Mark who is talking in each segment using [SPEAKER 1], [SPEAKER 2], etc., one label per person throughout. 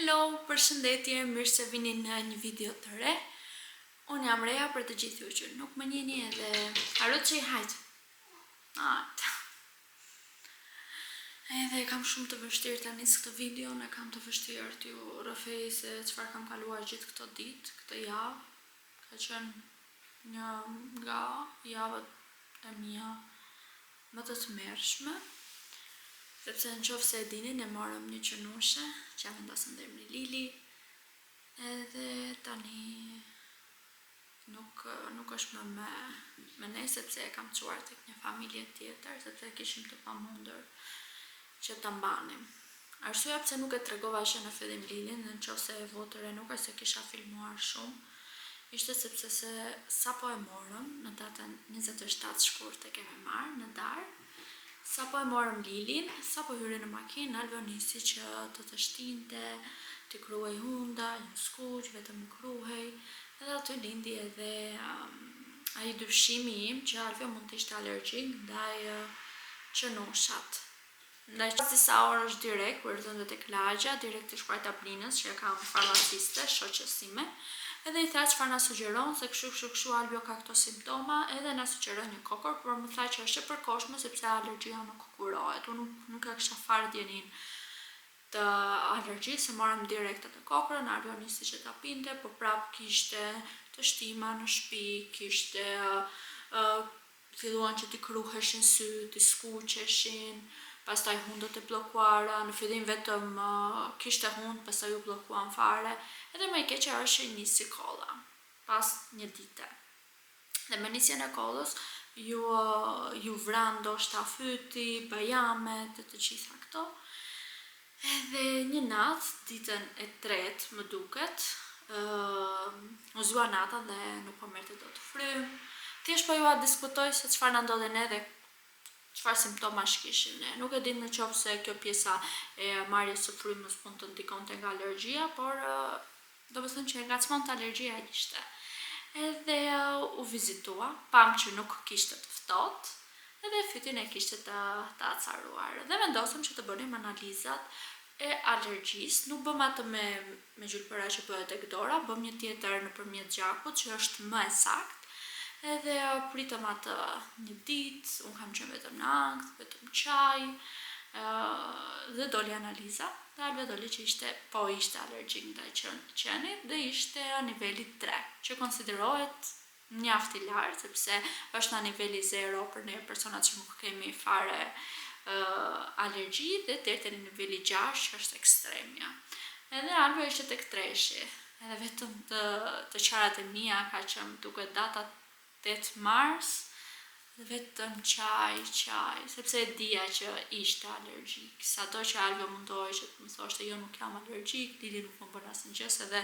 [SPEAKER 1] Hello, përshëndetje, mirë se vini në një video të re. Unë jam Reja për të gjithë ju që nuk më njeni edhe harut që i hajtë. Edhe kam shumë të vështirë të nisë këtë video, në kam të vështirë të ju rëfej se çfarë kam kaluar gjithë këtë ditë, këtë javë. Ka qenë një nga javët e mia më të tmerrshme. Sepse në qofë se e dini, ne marrëm një qënushe që ja vendosën dhe emri Lili, edhe tani nuk është më me ne, sepse e kam quar tek një familje tjetër, sepse kishim të pamundur që të mbanim. Arsyeja pse nuk e tregova që në fillim Lilin, në qofë se e votëre nuk e se kisha filmuar shumë, ishte sepse se sa po e morëm, në datën 27 shkurt e kemi marrë në darë. Sa po e morëm Lilin, sa po hyri në makinë, Alvio nisi që të shtinte, të kruhej hunda, një skuq, vetëm kruhej, edhe aty lindi edhe ai dyshimi im që Alvio mund të ishte alergjik ndaj qenushat. Ndaj disa orësh direkt, kur erdhëm tek lagja, direkt të shkuar tablinës që e kam farmaciste, shoqes time. Edhe i tha çfarë na sugjeron se kështu Alvio ka këto simptoma, edhe na sugjeron një kokër, por më tha që është e përkohshme sepse alergjia nuk kurohet. Unë nuk e kisha fare djenin të alergjisë, se marrëm direkt atë kokrën, Alvio nisi që ta pinte, por prap kishte të shtima në shtëpi, kishte filluan që t'i kruheshin syt, t'i skuqeshin, pastaj hundët e bllokuara, në fillim vetëm kishte hund, pastaj u bllokuan fare, edhe më i keqja është që i nisi kolla pas një dite. Dhe me nisjen e kollës ju vran ndoshta fyti, bajamet, të gjitha këto. Edhe një natë, ditën e tretë më duket, u zgjua nata dhe nuk po merrte dot frym. Thjesht po ju diskutoj se çfarë na ndodhi ne dhe çfarë simptomash kishim ne. Nuk e dim në qoftë se kjo pjesa e marrjes së frymës mund të ndikonte nga alergjia, por do të thënë që ngacmon të alergjia ishte. Edhe u vizitua, pam që nuk kishte të ftohtë, edhe fytin e kishte të acaruar. Dhe vendosëm që të bënim analizat e alergjisë. Nuk bëm atë me gjulpëra që bëhet tek dora, bëm një tjetër nëpërmjet gjakut, që është më e saktë. Edhe pritëm atë një ditë, unë kam qenë vetëm në ankth, vetëm çaj, dhe doli analiza, dhe Alvio doli që ishte alergjik ndaj qenit dhe ishte niveli 3, që konsiderohet mjaft i lartë, sepse është në niveli 0 për ne personat që nuk kemi fare alergji, dhe deri te niveli 6 që është ekstremja. Edhe Alvio ishte tek 3-shi, edhe vetëm të qarat e mia ka qenë duke data 8 mars, dhe vetëm qaj, sepse e dija që ishte alergjik. Sado që Alvio mundohej që të më thoshte jo nuk jam alergjik, Lili nuk më bën asnjë gjë, edhe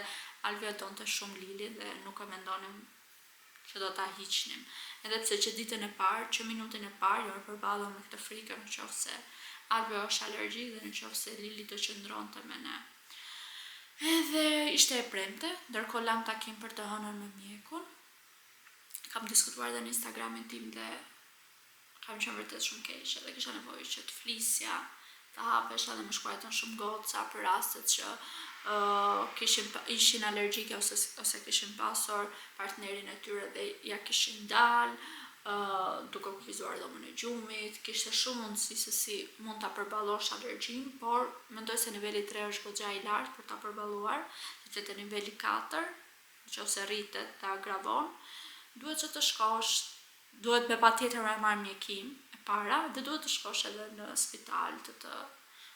[SPEAKER 1] Alvio donte shumë Lili dhe nuk e mendonim që do ta hiqnim. Edhe pse që ditën e parë, që minutën e parë, jo përballëm me këtë frikë në qoftë se Alvio është alergjik dhe në qoftë se Lili do qëndronte me ne. Edhe ishte e premte, ndërkohë lam takim për të hënën me mjekun. Kam diskutuar dhe në Instagramin tim dhe kam qenë vërtet shumë keq, edhe kisha nevojë që të flisja, të hapesha dhe më shkruajtën shumë goca për rastet që ishin alergjike ose kishin pasur partnerin e tyre dhe ja kishin dal, duke kufizuar dhomën e gjumit, kishte shumë mundësi se si mund ta përballosh alergjin, por mendoj se niveli 3 është goxha i lartë për ta përballuar, sepse te niveli 4, nëse rritet të agravon, duhet që të shkosh, duhet me patjetër me marrë mjekim e para, dhe duhet të shkosh edhe në spital të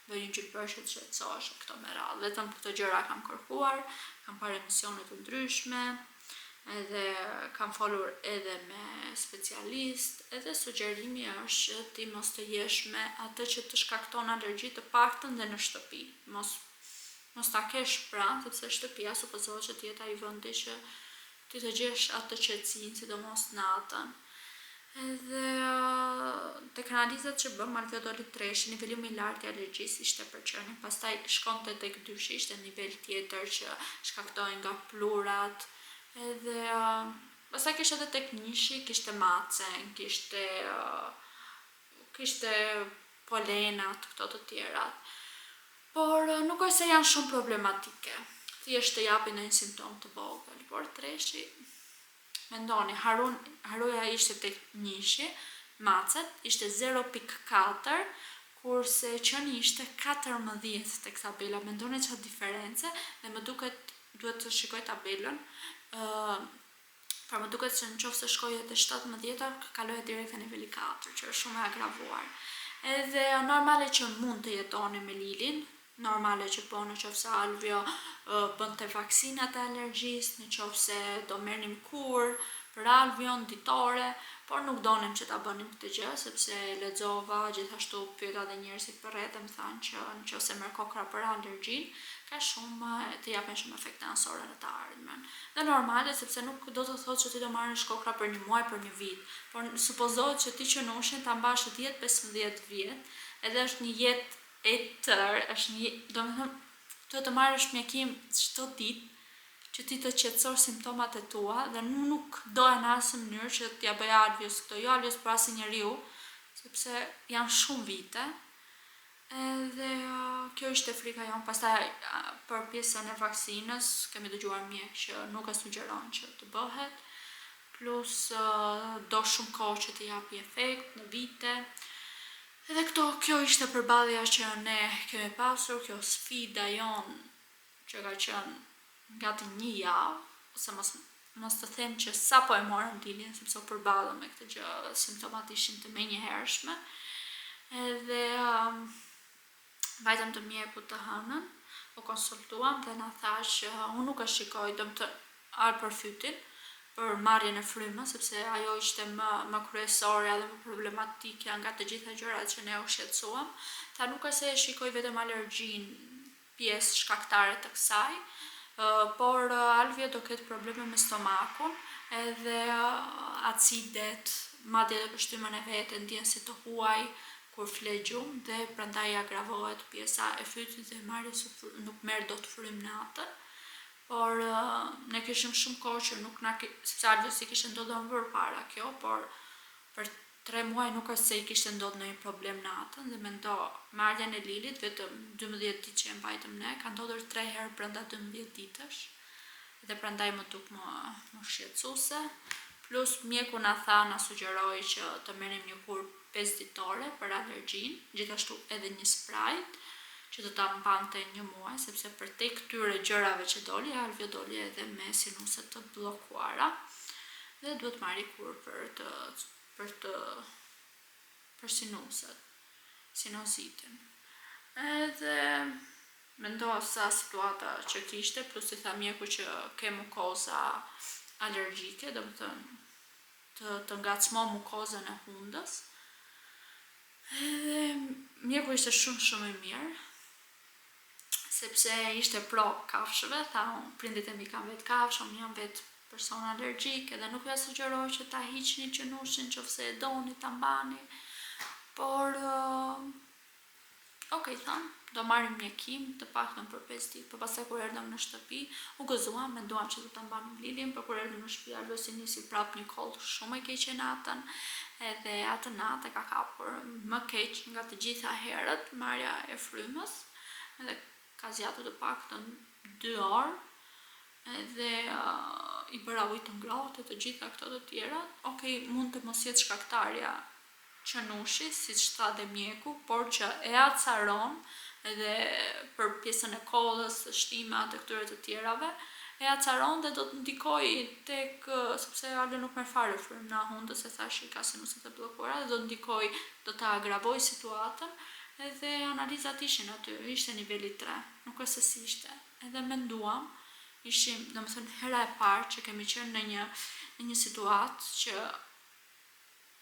[SPEAKER 1] bëj një gjylpërë që të shqetësohesh këto me radhë. Vetëm këto gjëra kam kërkuar, kam parë emisione të ndryshme, edhe kam folur edhe me specialist, edhe sugjerimi është që ti mos të jesh me atë që të shkakton alergji, të paktën dhe në shtëpi. Mos ta kesh pranë, sepse shtëpia supozohet që të jetë ai vendi që ti të gjesh atë qetësinë, sidomos natën. Edhe tek analizat që bëm, Alvio doli 3-shi, niveli më i lartë i alergjisë ishte për qenin, pastaj shkonte tek 2-shi, ishte nivel tjetër që shkaktohej nga plurat, edhe pastaj kishte edhe tek 1-shi, kishte macen, kishte polenat, këto të tjerat. por nuk është se janë shumë problematike. Thjesht të japin një simptom të vogël, por treshi, mendoni, haruja ishte tek njëshi, macet ishte 0.4, kurse qëni ishte 14 tek tabela. Mendoni çfarë diferencë, dhe më duket duhet të shikoj tabelën. Pra më duket se nëse shkoje te 17-ta, kaloje direkt te niveli 4, që është shumë e agravuar. Edhe normale që mund të jetoni me Lilin, normale që po nëse Alvio bënte vaksinat e alergjisë, nëse do merrnim kur për Alvion ditore, por nuk donim që ta bënim këtë gjë, sepse lexova, gjithashtu pyeta dhe njerëzit përreth dhe më thanë që nëse merr kokra për alergjin, ka shumë të japen shumë efekte anësore në të ardhmen. Dhe normale, sepse nuk do të thotë që ti do marrësh kokra për një muaj, për një vit, por supozohet që ti qenushin ta mbash 10-15 vjet, edhe është një jetë e tërë, është një, domethënë të marrësh mjekim çdo ditë, që ti të qetësosh simptomat e tua, dhe nuk doja në asnjë mënyrë që t'ja bëja Alvios këto, jo Alvios për asnjë njeriu, sepse janë shumë vite. Edhe kjo ishte frika jonë. Pastaj për pjesën e vaksinës kemi dëgjuar mjek që nuk e sugjeron që të bëhet, plus do shumë kohë që të japi efekt në vite. Edhe kjo ishte përballja që ne kemi pasur, kjo sfida jonë që ka qenë gati një javë, ose mos të them që sa po e morëm Lilin, sepse u përballëm me këtë gjë, simptomat ishin të menjëhershme. Edhe vajtëm të mjekut të hënën, u konsultuam dhe na tha që unë nuk e shikoj përfytin për marrjen e frymës, sepse ajo ishte më kryesore dhe më problematike nga të gjitha gjërat që ne u shqetësuam. Tha nuk është se e shikoj vetëm alergjin, pjesë shkaktare të kësaj, por Alvia do ketë probleme me stomakun, edhe acidet, madje edhe pështymën e vetë ndjen si të huaj kur fle gjumë, dhe prandaj agravohet pjesa e fytyrit dhe marrjes nuk merr dot frymë natën. Por ne kishim shumë kohë që nuk sepse Alvios i kishte ndodhur përpara kjo, por për 3 muaj nuk është se i kishte ndodhur ndonjë problem natën, dhe mendo marrjen e Lilit vetëm 12 ditë që e mbajtëm ne, ka ndodhur 3 herë brenda 12 ditësh, dhe prandaj më duk më shqetësuese. Plus mjeku na sugjeroi që të merrim një kur 5 ditore për alergjin, gjithashtu edhe një sprite që do ta mbante një muaj, sepse për te këtyre gjërave që doli, Alvio doli edhe me sinuse të bllokuara, dhe duhet marri kur për sinusitin. Edhe mendova sa situata që kishte, plus i tha mjeku që ke mukoza alergjike, domethënë të ngacmo mukozën e hundës. Edhe mjeku ishte shumë i mirë, sepse ishte pro kafshëve, tha prindit e mi kanë vetë kafshë, unë jam vetë person alergjik, edhe nuk ja sugjeroj që ta hiqni qenushin nëse e doni ta mbani, por okay, tham, do marrim mjekim të paktën për 5 ditë, por pastaj kur erdëm në shtëpi, u gëzuam, menduam që do ta mbanim Lilin, por kur erdëm në shtëpi, Alviosi nisi prap një koll shumë e keqe natën, edhe atë natë ka kapur më keq nga të gjitha herët marrja e frymës, edhe ka zgjatur të paktën 2 orë, edhe i bëra ujë të ngrohtë të gjitha këto të tjera. Okej, mund të mos jetë shkaktarja qenushi, siç tha dhe mjeku, por që e acaron edhe për pjesën e kollës, shtimat e këtyre të tjerave, e acaron dhe do të ndikoj tek, sepse Alvio nuk merr fare frymë nga hundës, se thash i ka sinuset e bllokuara, dhe do të ndikoj, do ta agravoj situatën, edhe analizat ishin aty, ishte niveli 3, nuk është se si ishte. Edhe menduam, ishim, domethënë, hera e parë që kemi qenë në një situatë që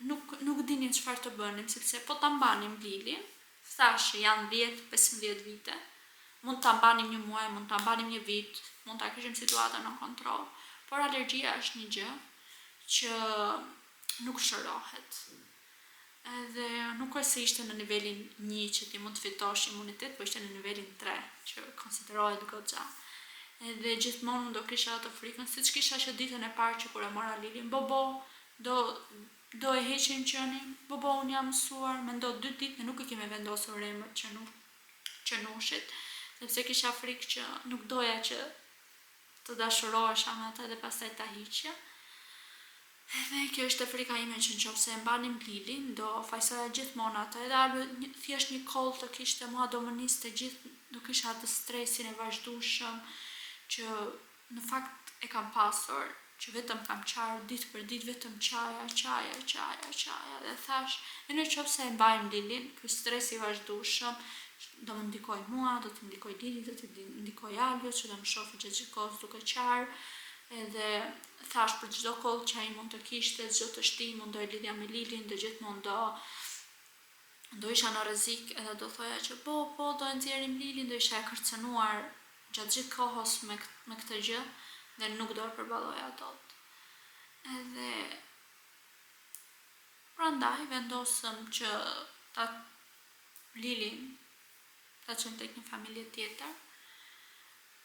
[SPEAKER 1] nuk dinin çfarë të bënim, sepse po ta mbanim Lilin, thash janë 10-15 vite, mund ta mbanim një muaj, mund ta mbanim një vit, mund ta kishim situatën në kontroll, por alergjia është një gjë që nuk shërohet. Edhe nuk është se ishte në nivelin 1 që ti mund të fitosh imunitet, po ishte në nivelin 3 që konsiderohet goxha. Edhe gjithmonë do kisha atë frikën, siç kisha që ditën e parë që kur e mora Lilin, bobo, do e heqim qenin, bobo unë jam mësuar, mendo 2 ditë ne nuk i kemi vendosur emër qenushit, sepse kisha frikë që nuk doja që të dashurohesha me atë dhe pastaj ta hiqja. Edhe kjo ishte frika ime që nëse e mbanim Lilin, do fajsoja gjithmonë atë, edhe Albi thjesht një koll të kishte, mua do më niste gjithë, do kisha atë stresin e vazhdueshëm që në fakt e kam pasur, që vetëm kam qarë ditë për ditë, vetëm qaja, dhe thash, e në qoftë se e mbajmë Lilin, ky stres i vazhdueshëm do më ndikoj mua, do të ndikoj Lilin, do të ndikoj Albit, që do më shofi gjithë kohës duke qarë, edhe thash për çdo koll që ai mund të kishte, çdo të shti mundoj lidhja me Lilin, dhe gjithmonë do isha në rrezik, edhe do thoja që po do e nxjerrim Lilin, do isha e kërcënuar gjatë gjithë kohës me këtë gjë dhe nuk do e përballoja dot. Edhe prandaj vendosëm që Lilin ta çojmë tek një familje tjetër.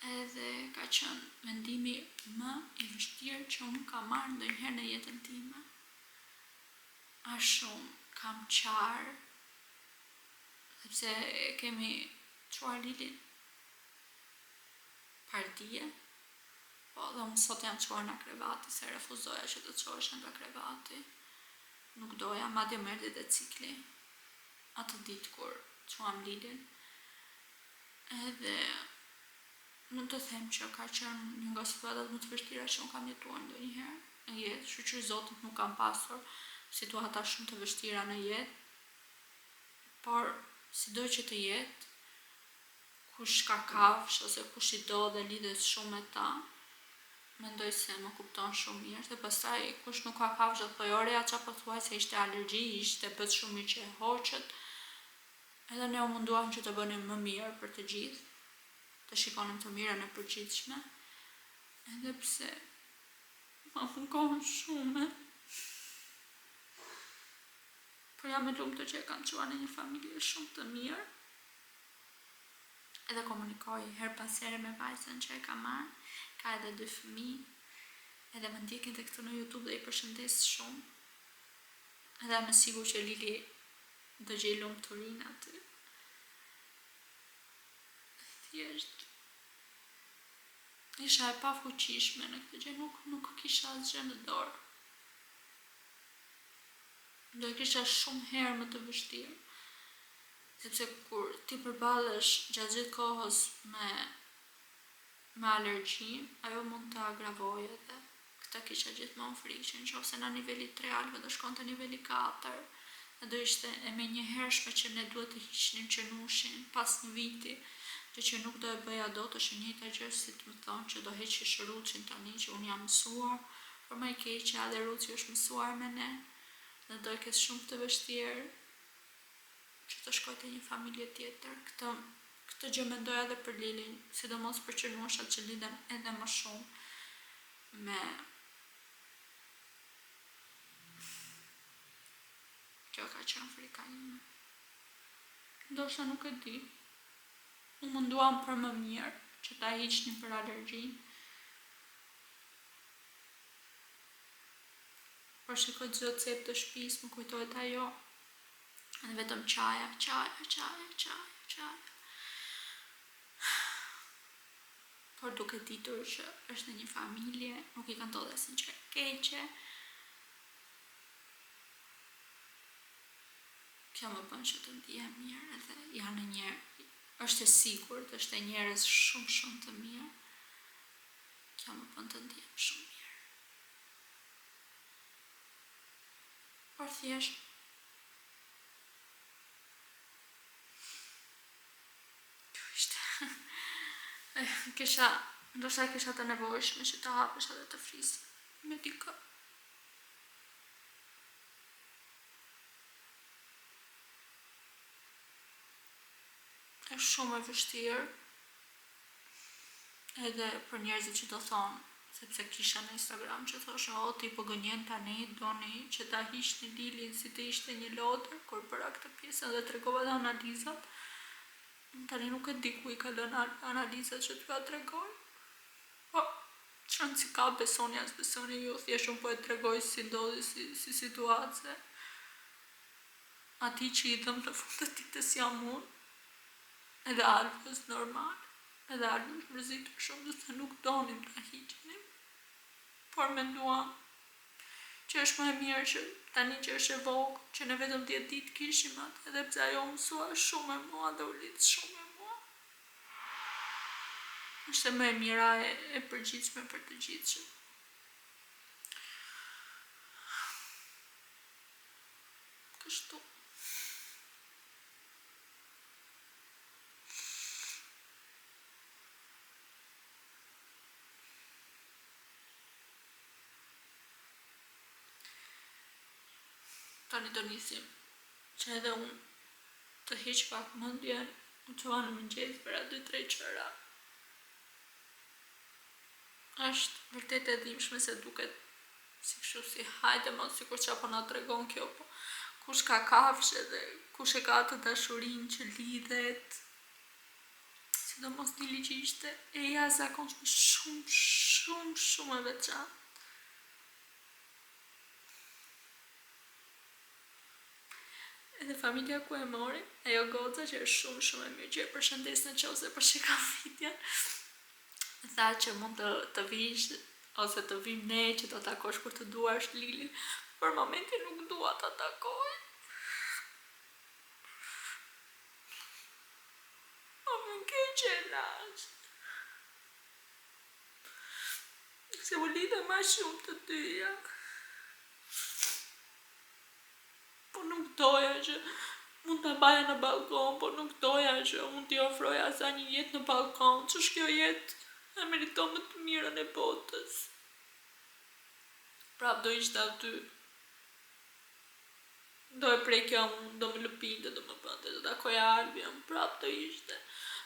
[SPEAKER 1] Edhe ka qenë vendimi më i vështirë që unë kam marrë ndonjëherë në jetën time. Aq shumë kam qarë, sepse kemi çuar Lilin pardije, po dhe unë sot jam çuar nga krevati, se refuzoja që të çohesha nga krevati. Nuk doja, madje më erdhi dhe cikli atë ditë kur çuam Lilin. Edhe mund të them që ka qenë një nga situatat më të vështira që unë kam jetuar ndonjëherë në jetë. Shqyr Zotit nuk kam pasur situata shumë të vështira në jetë, por sido që të jetë, kush ka kafsh ose kush i do dhe lidhet shumë me ta, mendoj se më kupton shumë mirë, dhe pastaj kush nuk ka kafsh do thojë oreja qa po thuaj se ishte alergji, ishte bët shumë që e hoqët, edhe ne u munduam që të bënim më mirë për të gjithë, të shikonim të mirën e përgjithshme, edhe pse ma mungohen shumë, por jam e lumtur që e kam çuar në një familje shumë të mirë, edhe komunikoj her pas here me vajzën që e ka marrë, ka edhe 2 fëmijë, edhe më ndjekin dhe këtu në YouTube dhe i përshëndes shumë, edhe me sigur që Lili do gjej lumturinë aty. Thjesht isha e pafuqishme në këtë gjë, nuk kisha asgjë në dorë. Do e kisha shumë herë më të vështirë, sepse kur ti përballesh gjatë gjithë kohës me alergji, ajo mund të agravojë edhe. Këtë kisha gjithmonë frikë që nëse në niveli 3 Albi do shkonte niveli 4, do ishte e menjëhershme që ne duhet të hiqnim qenushin pas një viti, që nuk do e bëja dot, është njëjta gjë si të më thonë që do heqish Ruçin tani që unë jam mësuar, por më e keqja edhe Ruçi është mësuar me ne, dhe do e ketë shumë të vështirë që të shkoj te një familje tjetër. Këtë gjë mendoj edhe për Lilin, sidomos për qenushat që lidhen edhe më shumë me kjo ka qenë frika ime. Ndoshta nuk e di. Unë munduam për më mirë që ta hiqnim për alergjin. Por shikoj çdo cep të shtëpisë më kujtohet ajo. Dhe vetëm qaja. Por duke ditur që është në një familje, nuk i ka ndodhur asnjë gjë keqe. Kjo më bën që të ndihem mirë, edhe janë është e sigurt, është e njerëz shumë të mirë. Kjo më bën të ndihem shumë mirë. Por thjesht ndoshta kisha të nevojshme që të hapesh edhe të flisë me dikë. Është shumë e vështirë, edhe për njerëzit që do thonë, sepse kisha në Instagram që thoshe, ti po gënjen tani, doni që ta hiqni Lilin si të ishte një lodër, kur bëra këtë pjesën dhe tregova dhe analizat. Tani nuk e di ku i ka lënë analizat që t'ja tregoj. Po, çfarë si ka besoni as besoni ju, thjesht unë po e tregoj si ndodhi si situace. Ati që i dhëm në fund të ditës jam unë. edhe Alfës normal, edhe Alfë është mërzitur shumë dhe se nuk donim të hiqenim, por menduam që është më e mirë që tani që është e vogël, që ne vetëm 10 ditë kishim atë, edhe pse ajo mësua shumë e mua dhe u lidh shumë e mua. Ishte më e mira e përgjithshme për të gjithë. Kështu. Tani do nisim që edhe unë të hiq pak mendjen, u çova në mëngjes për atë 2-3 qëra. Është vërtet e dhimbshme se duket si kështu si hajde mos sikur që apo na tregon kjo, po kush ka kafshë edhe kush e ka atë dashurinë që lidhet, sidomos dili që ishte e jashtëzakonshme shumë e veçantë. Edhe familja ku e mori, ajo goca që është shumë e mirë, që e përshëndes në qoftë se po shikon videon, tha që mund të vish ose të vim ne që të takosh kur të duash Lilin, për momentin nuk dua ta takoj. Po më keq e lash. Se u lidhe ma shumë të dyja. Po nuk doja që mund të baja në balkon, po nuk doja që mund t'i ofroja asaj një jetë në balkon, që është kjo jetë e meriton më të mirën e botës. Prap do ishte aty. Do e prekja unë, do më lëpinte, do më bënte, do takoja Albin, prap do ishte.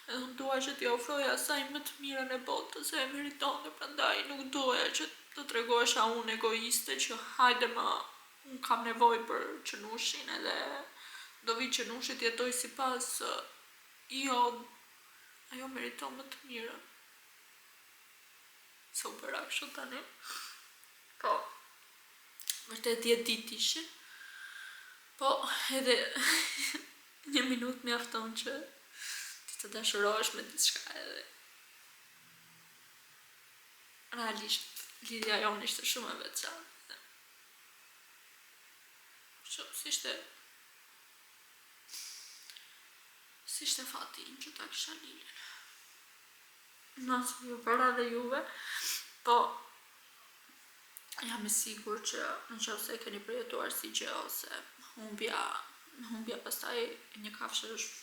[SPEAKER 1] Edhe unë dua që t'i ofroja asaj më të mirën e botës, e meriton dhe prandaj nuk doja që të tregohesha unë egoiste që hajde më unë kam nevojë për qenushin edhe do vi qenushit jetoj si pas jo, ajo meriton më të mirën. Se u bëra kështu tani. Po, vërtet 10 ditë ishin. Po, edhe një minutë mjafton që ti të dashurohesh me diçka edhe. Realisht, lidhja jonë ishte shumë e veçantë. Si shte fatin që ta kisha Lilin. Nësë ju bëra dhe juve, po jam e sigur që në qoftë se keni përjetuar si gjë ose humbja pastaj një kafshë është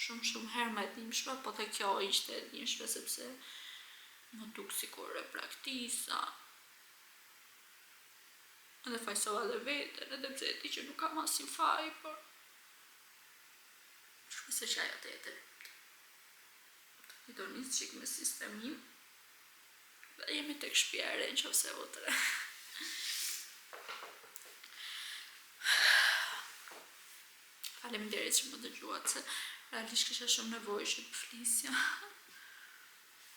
[SPEAKER 1] shumë herë më e dhimbshme, po te kjo ishte e dhimbshme sepse më duk sikur e praktisa. Edhe fajsova dhe vetën, edhe pse e di që nuk kam asnjë faj, por shpresoj që ajo të jetë e lumtur. I do nis çik me sistemin. Dhe jemi tek shtëpia e re nëse votre. Faleminderit që më dëgjuat se realisht kisha shumë nevojë që të flisja.